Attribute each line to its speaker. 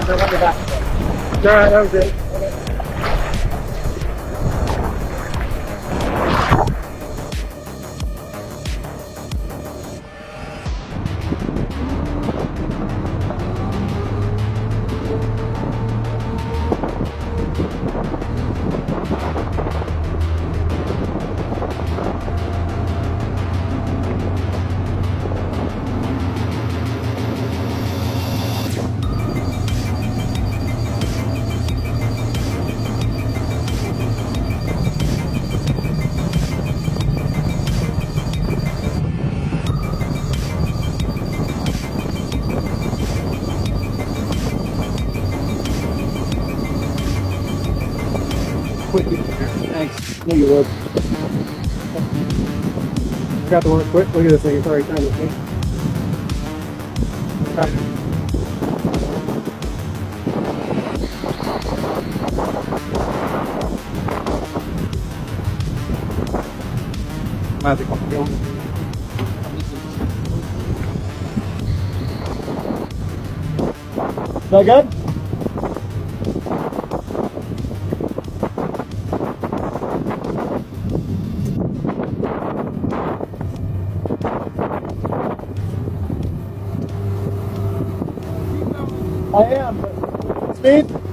Speaker 1: No, that was it.
Speaker 2: Thanks.
Speaker 1: No, you would. Forgot to work quick. Look at this thing. It's already done with me.
Speaker 2: Magic.
Speaker 1: Is that good? I am. Speed?